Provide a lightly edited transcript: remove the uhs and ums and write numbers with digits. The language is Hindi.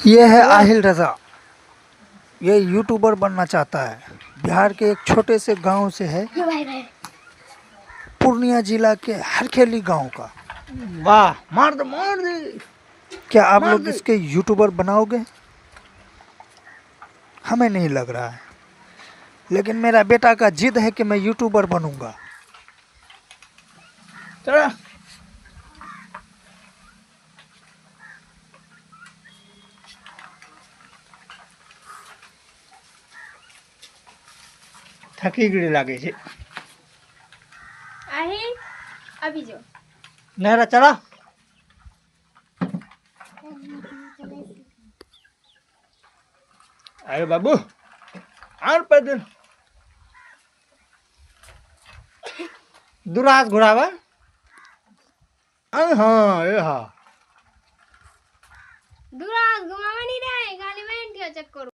ये है आहिल रजा। ये यूट्यूबर बनना चाहता है। बिहार के एक छोटे से गांव से है, पूर्णिया जिला के हरखेली गांव का। वाह, मार दे। क्या आप लोग इसके यूट्यूबर बनाओगे? हमें नहीं लग रहा है, लेकिन मेरा बेटा का जिद है कि मैं यूट्यूबर बनूंगा। चलो थकी गई लागे છે আহিल अभी जो नहरा चला अरे बाबू आर पैदल दुराज घुरावा हाँ ये हाँ दूरा घुमावा नहीं रहे गाड़ी में चेक करो।